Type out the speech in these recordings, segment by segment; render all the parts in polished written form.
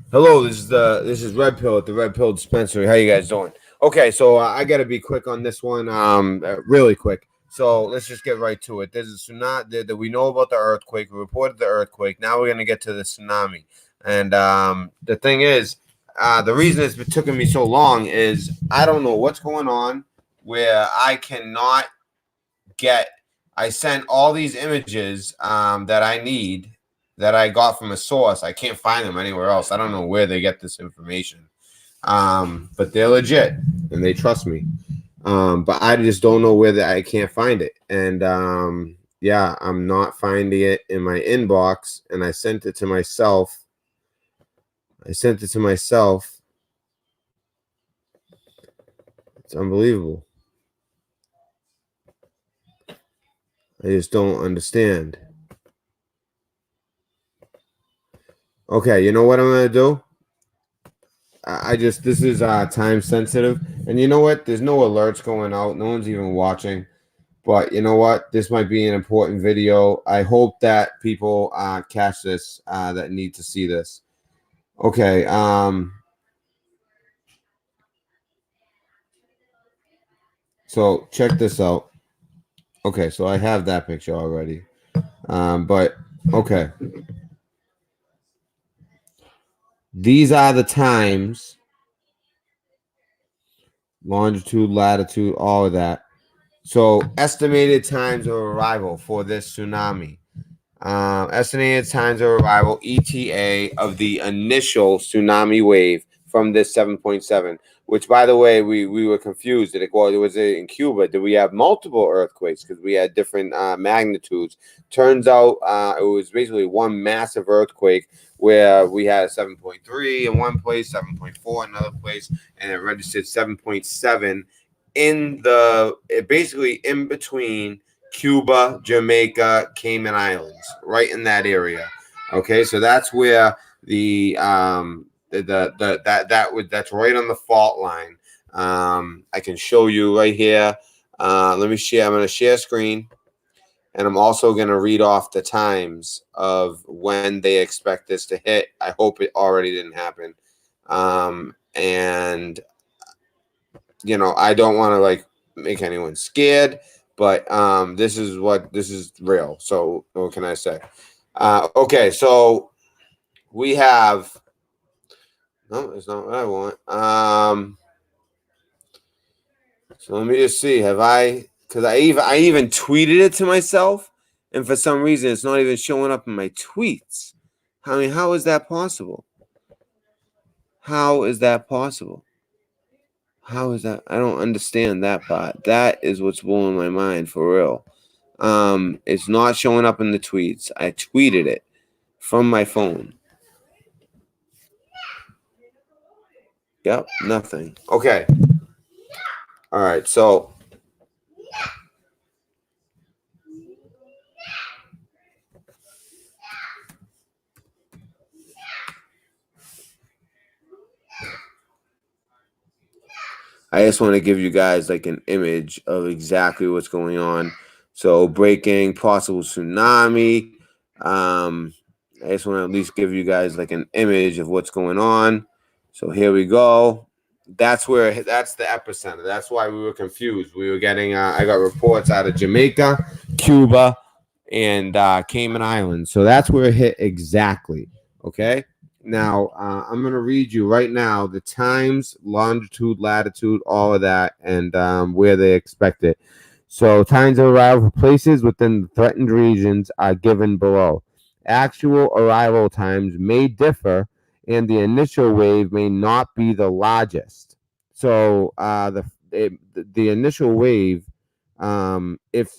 Hello, this is Red Pill at the Red Pill Dispensary. How you guys doing? Okay, so I got to be quick on this one, really quick. So let's just get right to it. There's a tsunami that we know about the earthquake. We reported the earthquake. Now we're gonna get to the tsunami. And the thing is, the reason it's been taking me so long is I don't know what's going on where I cannot get. I sent all these images that I need that I got from a source. I can't find them anywhere else. I don't know where they get this information. But they're legit and they trust me. But I just don't know where I can't find it. And yeah, I'm not finding it in my inbox. And I sent it to myself. It's unbelievable. I just don't understand. Okay, you know what I'm gonna do? This is time sensitive, and you know what? There's no alerts going out. No one's even watching. But you know what? This might be an important video. I hope that people catch this that need to see this. Okay. So check this out. Okay, so I have that picture already. But okay. These are the times, longitude, latitude, all of that. So estimated times of arrival for this tsunami. Estimated times of arrival (ETA) of the initial tsunami wave from this 7.7. Which, by the way, we were confused. Was it in Cuba? Did we have multiple earthquakes? Because we had different magnitudes. Turns out it was basically one massive earthquake where we had a 7.3 in one place, 7.4 in another place, and it registered 7.7 basically in between Cuba, Jamaica, Cayman Islands, right in that area. Okay, so that's where that's right on the fault line. I can show you right here. Let me share. I'm going to share screen, and I'm also going to read off the times of when they expect this to hit. I hope it already didn't happen. And I don't want to make anyone scared, but this is real. So what can I say? Okay, so we have. No, it's not what I want. So let me just see. Have I? Because I even tweeted it to myself, and for some reason it's not even showing up in my tweets. I mean, how is that possible? How is that possible? How is that? I don't understand that part. That is what's blowing my mind for real. It's not showing up in the tweets. I tweeted it from my phone. Yep, nothing. Okay. All right. So I just want to give you guys like an image of exactly what's going on. So breaking possible tsunami. I just want to at least give you guys like an image of what's going on. So here we go. That's the epicenter. That's why we were confused. We were getting I got reports out of Jamaica, Cuba, and Cayman Islands. So that's where it hit exactly. Okay. Now, I'm going to read you right now the times, longitude, latitude, all of that, and where they expect it. So, times of arrival for places within the threatened regions are given below. Actual arrival times may differ, and the initial wave may not be the largest. So, the initial wave, if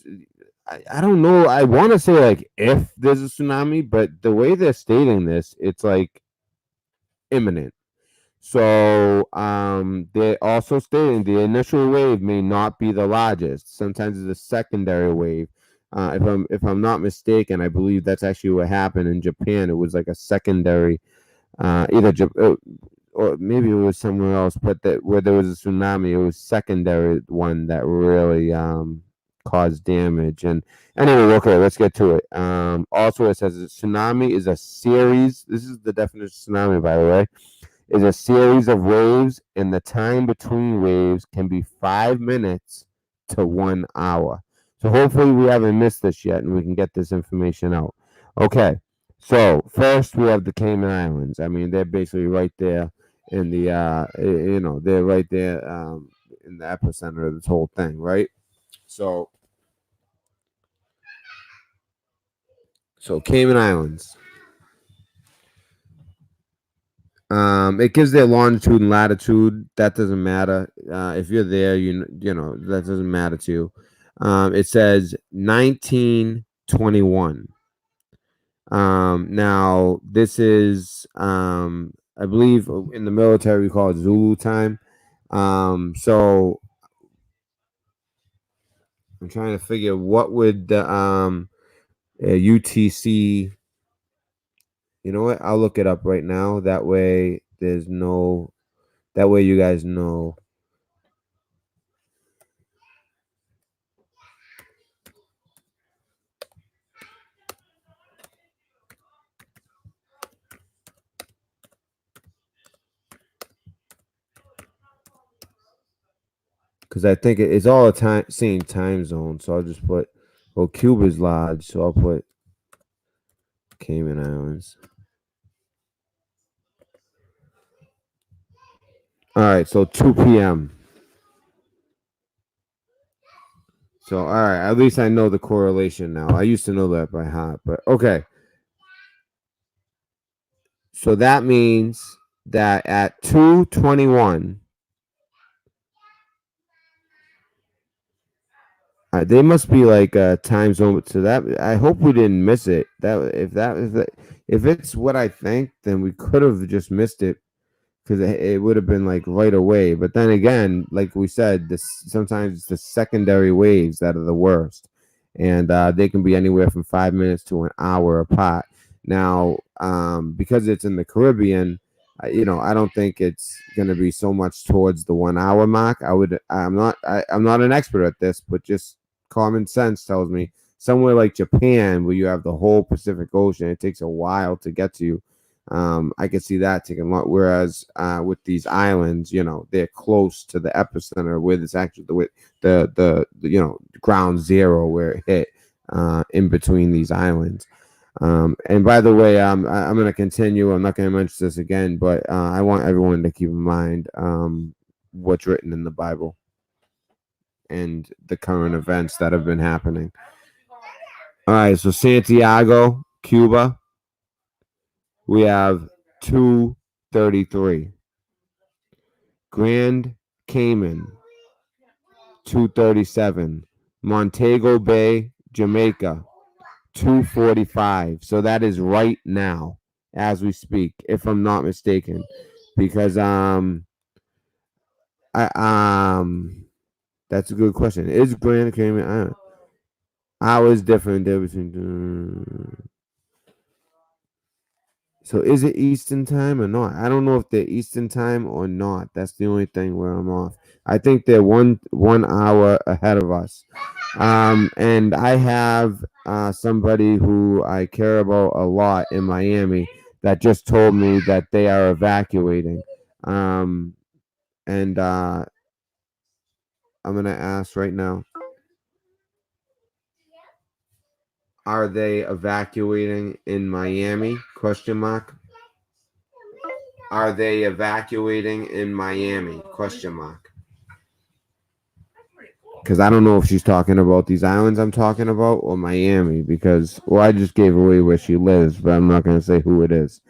I don't know, I want to say like if there's a tsunami, but the way they're stating this, it's like imminent. So they're also stating the initial wave may not be the largest. Sometimes it's a secondary wave. If I'm not mistaken, I believe that's actually what happened in Japan. It was like a secondary, or maybe it was somewhere else, but where there was a tsunami, it was secondary one that really cause damage. And anyway, okay, let's get to it. Also, it says a tsunami is a series. This is the definition of tsunami, by the way. Is a series of waves, and the time between waves can be 5 minutes to 1 hour. So hopefully we haven't missed this yet, and we can get this information out. Okay, so first we have the Cayman Islands. I mean, they're basically right there in the, they're right there in the epicenter of this whole thing, right? So Cayman Islands. It gives their longitude and latitude. That doesn't matter. If you're there, you know that doesn't matter to you. It says 1921. Now this is I believe in the military we call it Zulu time. So I'm trying to figure what would the UTC. You know what? I'll look it up right now. That way you guys know. Because I think it's all a same time zone. So I'll just put, Cuba's large, so I'll put Cayman Islands. All right, so 2 p.m. So, all right, at least I know the correlation now. I used to know that by heart, but okay. So that means that at 2:21, they must be like a time zone. So that I hope we didn't miss it. If it's what I think, then we could have just missed it because it would have been like right away. But then again, like we said, sometimes it's the secondary waves that are the worst, and they can be anywhere from 5 minutes to an hour apart. Now, because it's in the Caribbean, I don't think it's going to be so much towards the 1 hour mark. I'm not an expert at this, but just common sense tells me somewhere like Japan, where you have the whole Pacific Ocean, it takes a while to get to you. I can see that taking a lot. Whereas with these islands, they're close to the epicenter where it's actually the ground zero where it hit in between these islands. And by the way, I'm going to continue. I'm not going to mention this again, but I want everyone to keep in mind what's written in the Bible and the current events that have been happening. All right, so Santiago, Cuba, we have 2:33. Grand Cayman, 2:37. Montego Bay, Jamaica, 2:45. So that is right now as we speak, if I'm not mistaken, because that's a good question. Is Grand Cayman hours different there between? So is it Eastern time or not? I don't know if they're Eastern time or not. That's the only thing where I'm off. I think they're one hour ahead of us. And I have somebody who I care about a lot in Miami that just told me that they are evacuating. And I'm gonna ask right now. Are they evacuating in Miami? Question mark. Are they evacuating in Miami? Question mark. Because I don't know if she's talking about these islands I'm talking about or Miami. Because I just gave away where she lives, but I'm not going to say who it is.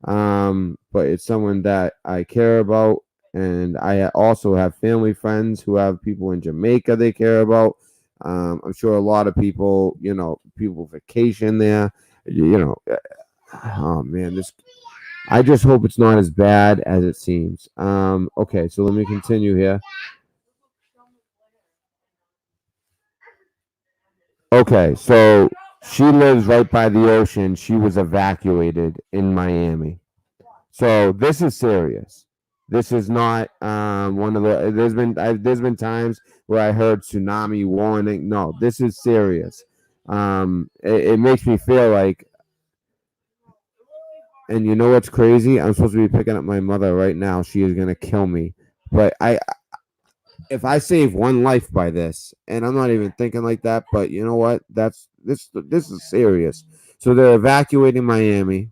But it's someone that I care about, and I also have family friends who have people in Jamaica they care about. I'm sure a lot of people, people vacation there. Oh man, I just hope it's not as bad as it seems. Okay, so let me continue here. Okay, so she lives right by the ocean. She was evacuated in Miami. So this is serious. This is not one of the. There's been times where I heard tsunami warning. No, this is serious. It makes me feel like, and you know what's crazy? I'm supposed to be picking up my mother right now. She is gonna kill me. But if I save one life by this, and I'm not even thinking like that, but you know what? This is serious. So they're evacuating Miami.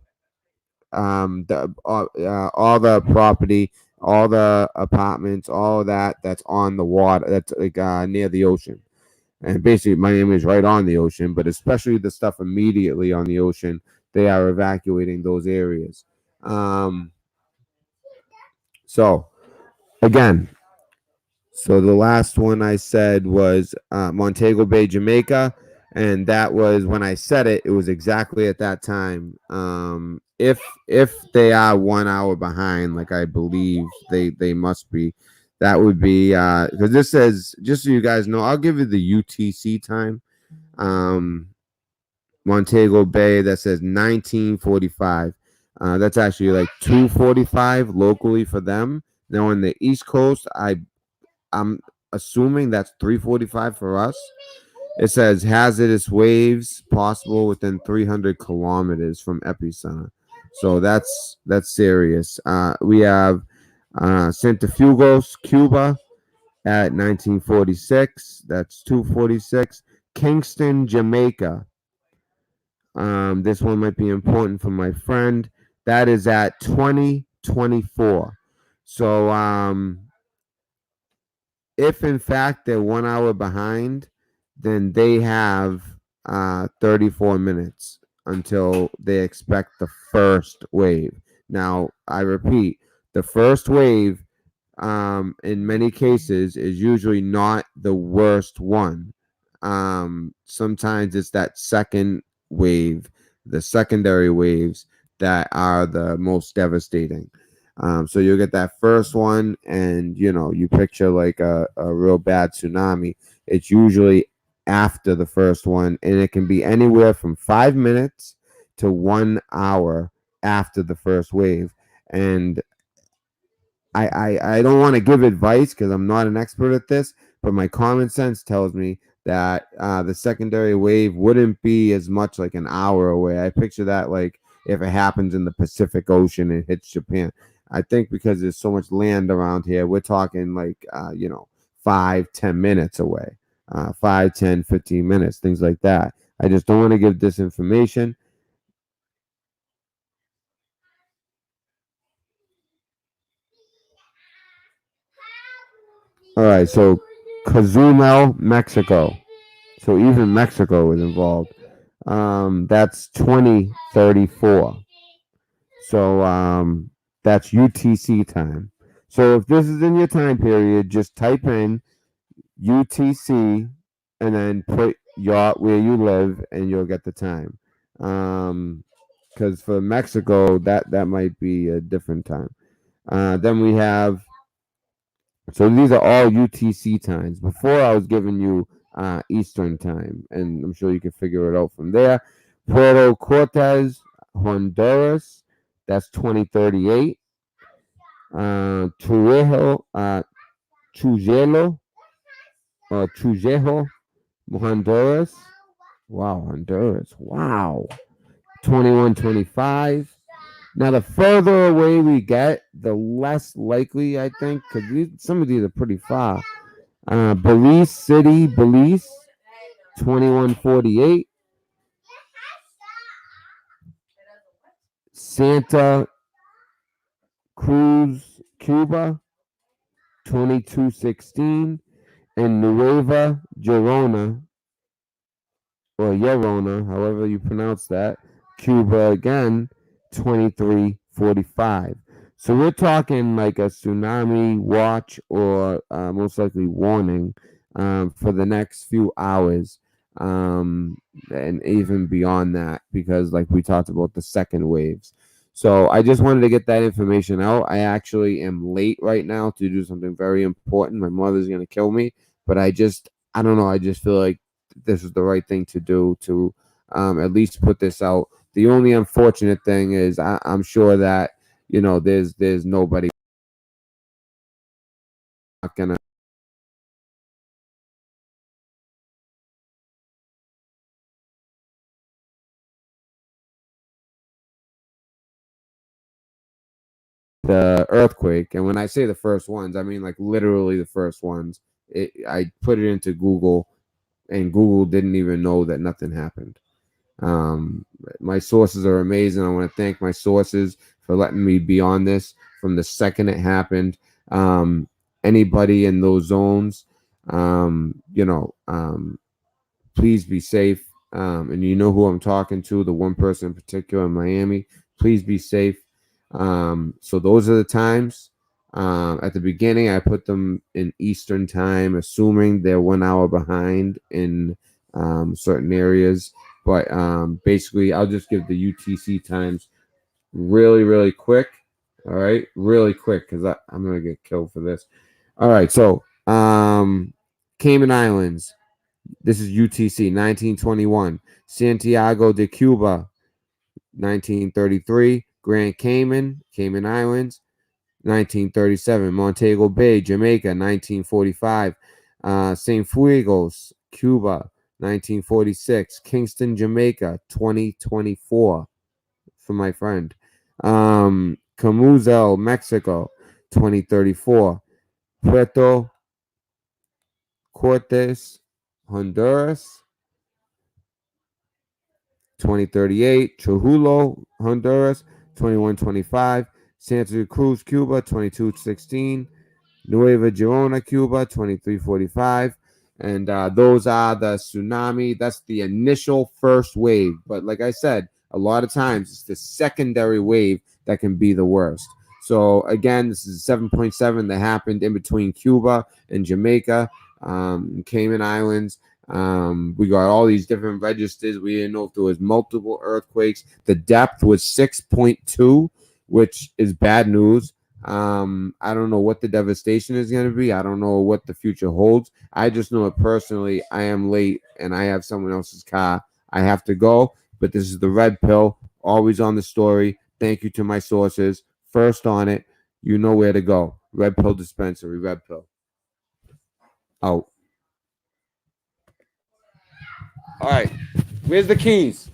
All the property, all the apartments, all of that's on the water. That's like near the ocean, and basically Miami is right on the ocean. But especially the stuff immediately on the ocean, they are evacuating those areas. Um, so again, so the last one I said was Montego Bay, Jamaica, and that was when I said it. It was exactly at that time. If they are 1 hour behind, like I believe they must be, that would be because this says, just so you guys know, I'll give you the UTC time. Um, Montego Bay, that says 1945. That's actually like 2:45 locally for them. Now on the East Coast, I'm assuming that's 3:45 for us. It says hazardous waves possible within 300 kilometers from epicenter. So that's serious. We have Centrifugos, Cuba at 1946. That's 2:46. Kingston, Jamaica. This one might be important for my friend. That is at 2024. So if in fact they're 1 hour behind, then they have 34 minutes until they expect the first wave. Now, I repeat, the first wave in many cases is usually not the worst one. Sometimes it's that second wave, the secondary waves that are the most devastating. So you'll get that first one, and you picture like a real bad tsunami. It's usually after the first one, and it can be anywhere from 5 minutes to 1 hour after the first wave. And I don't want to give advice because I'm not an expert at this, but my common sense tells me that the secondary wave wouldn't be as much like an hour away. I picture that like if it happens in the Pacific Ocean and hits Japan. I think because there's so much land around here, we're talking like 5-10 minutes away, 5, 10, 15 minutes, things like that. I just don't want to give disinformation. All right, so Cozumel, Mexico. So even Mexico is involved. That's 2034. So that's UTC time. So if this is in your time period, just type in UTC and then put your where you live, and you'll get the time. Because for Mexico, that might be a different time. Then we have, so these are all UTC times. Before I was giving you Eastern time, and I'm sure you can figure it out from there. Puerto Cortez, Honduras, that's 2038. Trujillo, Trujillo, Trujillo, Honduras. Wow, Honduras. Wow. 2125. Now, the further away we get, the less likely I think, because some of these are pretty far. Belize City, Belize, 2148. Santa Cruz, Cuba, 2216. And Nueva Gerona, or Yerona, however you pronounce that, Cuba again, 2345. So we're talking like a tsunami watch, or most likely warning for the next few hours, and even beyond that, because like we talked about the second waves. So I just wanted to get that information out. I actually am late right now to do something very important. My mother's going to kill me, but I don't know. I just feel like this is the right thing to do to at least put this out. The only unfortunate thing is I'm sure that there's nobody gonna the earthquake, and when I say the first ones, I mean like literally the first ones. I put it into Google, and Google didn't even know that nothing happened. Um, my sources are amazing. I want to thank my sources for letting me be on this from the second it happened. Anybody in those zones, please be safe. And you know who I'm talking to, the one person in particular in Miami. Please be safe. So those are the times. At the beginning, I put them in Eastern time, assuming they're 1 hour behind in certain areas. But basically, I'll just give the UTC times really, really quick. All right, really quick because I'm gonna get killed for this. All right, so Cayman Islands. This is UTC 1921. Santiago de Cuba 1933. Grand Cayman, Cayman Islands 1937. Montego Bay, Jamaica 1945. St. Fuegos, Cuba 1946. Kingston, Jamaica 2024 for my friend. Camuzel, Mexico 2034. Puerto Cortes, Honduras 2038. Trujillo, Honduras 2125. Santa Cruz, Cuba 2216. Nueva Gerona, Cuba 2345. And those are the tsunami. That's the initial first wave. But like I said, a lot of times it's the secondary wave that can be the worst. So again, this is 7.7 that happened in between Cuba and Jamaica, Cayman Islands. We got all these different registers. We didn't know if there was multiple earthquakes. The depth was 6.2, which is bad news. I don't know what the devastation is going to be. I don't know what the future holds. I just know it personally. I am late and I have someone else's car. I have to go, but this is the Red Pill, always on the story. Thank you to my sources. First on it, you know where to go. Red Pill Dispensary, Red Pill. Out. All right, where's the keys?